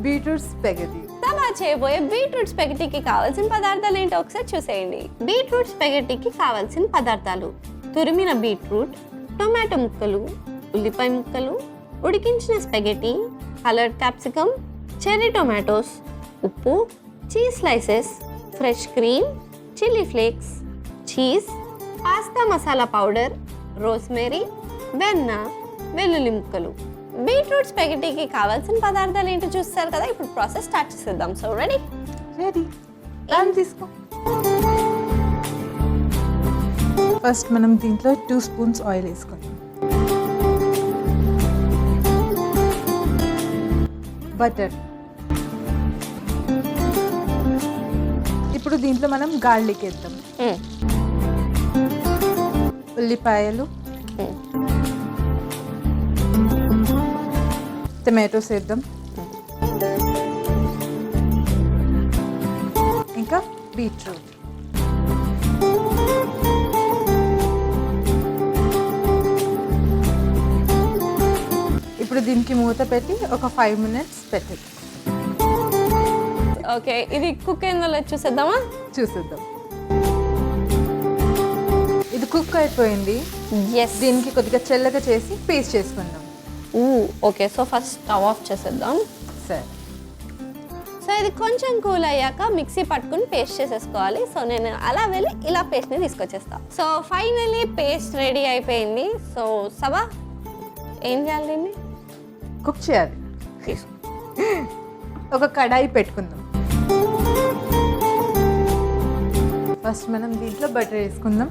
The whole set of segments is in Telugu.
Beetroot spaghetti. తమా చేయబోయే బీట్రూట్ స్పెగటీకి కావాల్సిన పదార్థాలు ఏంటో ఒకసారి చూసేయండి. బీట్రూట్ స్పెగటీకి కావాల్సిన పదార్థాలు: తురిమిన బీట్రూట్, టొమాటో ముక్కలు, ఉల్లిపాయ ముక్కలు, ఉడికించిన spaghetti, coloured capsicum, cherry tomatoes, ఉప్పు, cheese slices, fresh cream, chilli flakes, cheese, pasta masala powder, rosemary, వెన్న, వెల్లుల్లి ముక్కలు. బీట్రూట్ స్పెగటీకి కావాల్సిన పదార్థాలు ఏంటో చూస్తారు కదా. ఇప్పుడు ప్రాసెస్ స్టార్ట్ చేసేద్దాం. సో రెడీ ప్యాన్ తీసుకో. ఫస్ట్ మనం దీంట్లో 2 స్పూన్స్ ఆయిల్ వేసుకుందాం. బటర్. ఇప్పుడు దీంట్లో మనం గార్లిక్ వేద్దాం. ఉల్లిపాయలు, టమాటోస్ వేద్దాం, ఇంకా బీట్రూట్. ఇప్పుడు దీనికి మూత పెట్టి ఒక 5 మినిట్స్ పెట్టండి. ఓకే, ఇది కుక్ అయిందో చూసేద్దామా? చూసేద్దాం. ఇది కుక్ అయిపోయింది. దీనికి కొద్దిగా చల్లగా చేసి పేస్ట్ చేసుకుందాం. Okay, so first stove off చేసేద్దాం. సరే. సో ఇది కొంచెం కూల్ అయ్యాక మిక్సీ పట్టుకుని పేస్ట్ చేసేసుకోవాలి. సో నేను అలా వెళ్ళి ఇలా పేస్ట్ని తీసుకొచ్చేస్తాను. సో ఫైనలీ పేస్ట్ రెడీ అయిపోయింది. సో సభా ఏం చేయాలి? దీన్ని కుక్ చేయాలి. ఒక కడాయి పెట్టుకుందాం. ఫస్ట్ మనం దీంట్లో బటర్ వేసుకుందాం.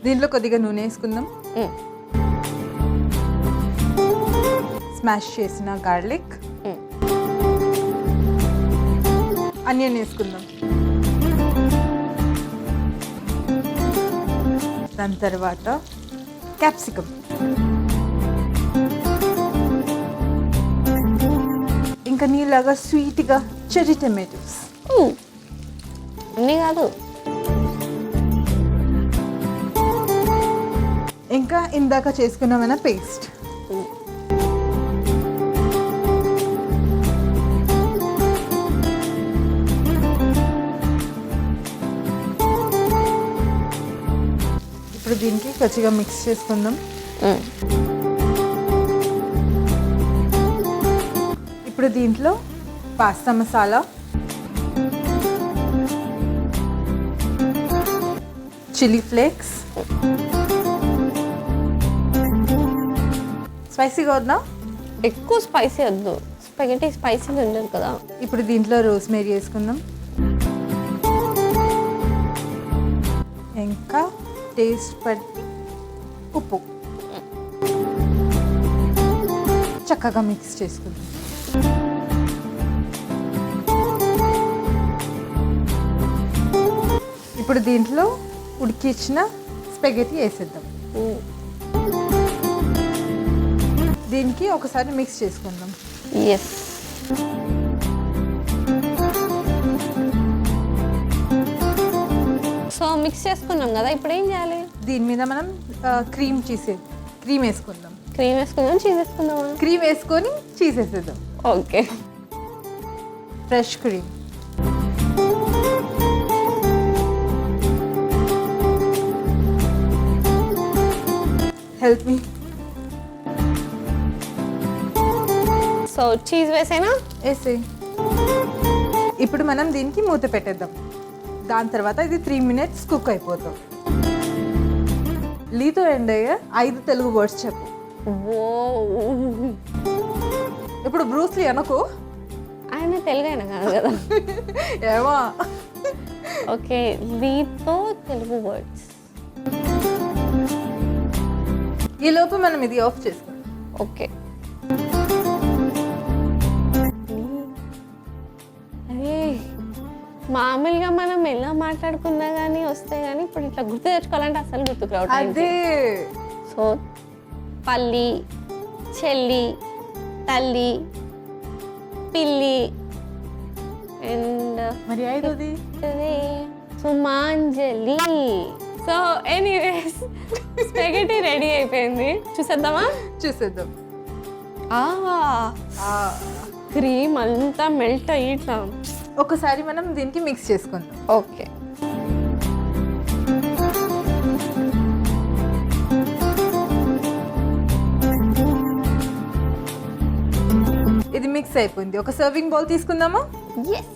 దీంట్లో కొద్దిగా నూనె వేసుకుందాం. స్మాష్ చేసిన గార్లిక్, ఆనియన్ వేసుకుందాం. దాని తర్వాత క్యాప్సికమ్, ఇంకా నీలాగా స్వీట్గా చెర్రీ టమాటోస్. అన్నీ కాదు, ఇంకా ఇందాక చేసుకున్నామన్న పేస్ట్. ఇప్పుడు దీనికి కొద్దిగా మిక్స్ చేసుకుందాం. ఇప్పుడు దీంట్లో పాస్తా మసాలా, చిల్లీ ఫ్లేక్స్, స్పైసీగా వద్దా? ఎక్కువ స్పైసీ వద్దు, స్పెగటీ స్పైసీగా ఉండదు కదా. ఇప్పుడు దీంట్లో రోస్మేరీ వేసుకుందాం. ఇంకా టేస్ట్ పట్టి ఉప్పు. చక్కగా మిక్స్ చేసుకుందాం. ఇప్పుడు దీంట్లో ఉడికించిన స్పెగటీ వేసేద్దాం. దీనికి ఒకసారి మిక్స్ చేసుకుందాం. ఎస్. సో మిక్స్ చేసుకున్నాం కదా, ఇప్పుడు ఏం చేయాలి? దీని మీద మనం క్రీమ్ వేసుకుందాం. క్రీమ్ వేసుకుందాం, చీజ్ వేసుకుందామా? క్రీమ్ వేసుకొని చీజ్ వేసేద్దాం. Okay. Fresh cream. Help me. So cheese వేసేనా? వేసే. ఇప్పుడు మనం దీనికి మూత పెట్టేద్దాం. దాని తర్వాత ఇది 3 మినిట్స్ కుక్ అయిపోతాం. లీతో ఎండ్ అయ్యే 5 తెలుగు వర్డ్స్ చెప్పు. ఇప్పుడు బ్రూస్లీ అనుకో. ఆయన తెలుగు అయినా కాదు కదా. ఏమో. ఓకే, లీతో తెలుగు వర్డ్స్. ఈ లోపు మనం ఇది ఆఫ్ చేసుకుందాం. ఓకే. అరే, మామూలుగా మనం ఎలా మాట్లాడుకున్నా కానీ వస్తే కానీ ఇప్పుడు ఇట్లా గుర్తు తెచ్చుకోవాలంటే అసలు గుర్తుకు రావట్లేదు. అదే. సో పల్లి, చెల్లి, తల్లి, పిల్లి అండ్ మరి ఐదోది సుమాంజలి. సో ఎనీవేస్ స్పెగటీ రెడీ అయిపోయింది. చూసేద్దామా? చూసేద్దాం. క్రీమ్ అంతా మెల్ట్ అయ్యి ఇట్లా. ఒకసారి మనం దీనికి మిక్స్ చేసుకుందాం. ఓకే, ఇది మిక్స్ అయిపోయింది. ఒక సర్వింగ్ బౌల్ తీసుకుందామా? ఎస్.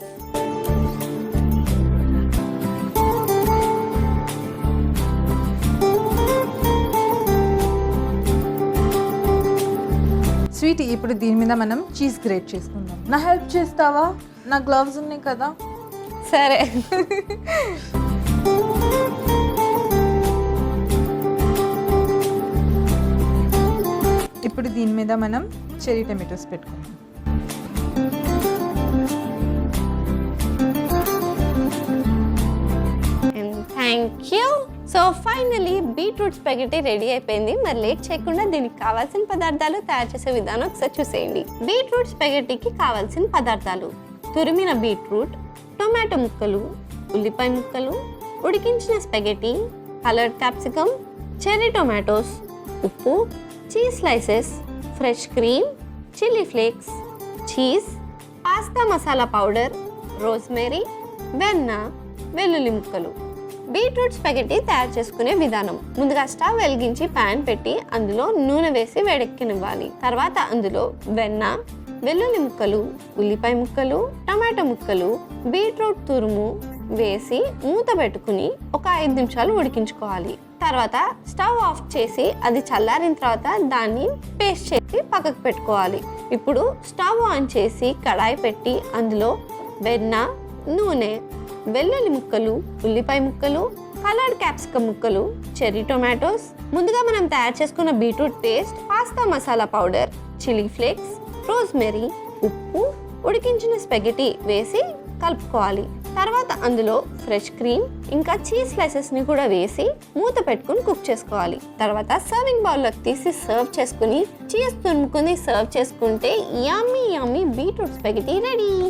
స్వీట్, ఇప్పుడు దీని మీద మనం చీజ్ గ్రేట్ చేసుకుందాం. నా హెల్ప్ చేస్తావా? నా గ్లవ్స్ ఉన్నాయి కదా. సరే. ఇప్పుడు దీని మీద మనం చెరీ టమాటోస్ పెట్టుకుందాం. Thank you. So finally beetroot spaghetti ready అయిపోయింది. మరి లేట్ చేయకుండా దీనికి కావాల్సిన పదార్థాలు తయారు చేసే విధానం ఒకసారి చూసేయండి. బీట్రూట్ స్పాగెటీకి కావాల్సిన పదార్థాలు: తురిమిన బీట్రూట్, టొమాటో ముక్కలు, ఉల్లిపాయ ముక్కలు, ఉడికించిన spaghetti, coloured capsicum, cherry tomatoes, ఉప్పు, cheese slices, fresh cream, chilli flakes, cheese, pasta masala powder, rosemary, వెన్న, వెల్లుల్లి ముక్కలు. బీట్రూట్ స్పాగెటీ తయారు చేసుకునే విధానం: ముందుగా స్టవ్ వెలిగించి ప్యాన్ పెట్టి అందులో నూనె వేసి వేడెక్కనివ్వాలి. తర్వాత అందులో వెన్న, వెల్లుల్లి ముక్కలు, ఉల్లిపాయ ముక్కలు, టమాటో ముక్కలు, బీట్రూట్ తురుము వేసి మూత పెట్టుకుని ఒక 5 నిమిషాలు ఉడికించుకోవాలి. తర్వాత స్టవ్ ఆఫ్ చేసి అది చల్లారిన తర్వాత దాన్ని పేస్ట్ చేసి పక్కకు పెట్టుకోవాలి. ఇప్పుడు స్టవ్ ఆన్ చేసి కడాయి పెట్టి అందులో వెన్న, నూనె, వెల్లుల్లి ముక్కలు, ఉల్లిపాయ ముక్కలు, కలర్డ్ క్యాప్సికమ్ ముక్కలు, చెర్రీ టొమాటోస్, ముందుగా మనం తయారు చేసుకున్న beetroot paste, pasta masala powder, chilli flakes, rosemary, ఉప్పు, ఉడికించిన స్పాగెటీ వేసి కలుపుకోవాలి. తర్వాత అందులో ఫ్రెష్ క్రీమ్ ఇంకా చీజ్ స్లైసెస్ని కూడా వేసి మూత పెట్టుకుని కుక్ చేసుకోవాలి. తర్వాత సర్వింగ్ బౌల్లోకి తీసి సర్వ్ చేసుకుని చీజ్ తురుముకుని సర్వ్ చేసుకుంటే యమ్మీ యమ్మీ బీట్రూట్ స్పాగెటీ రెడీ.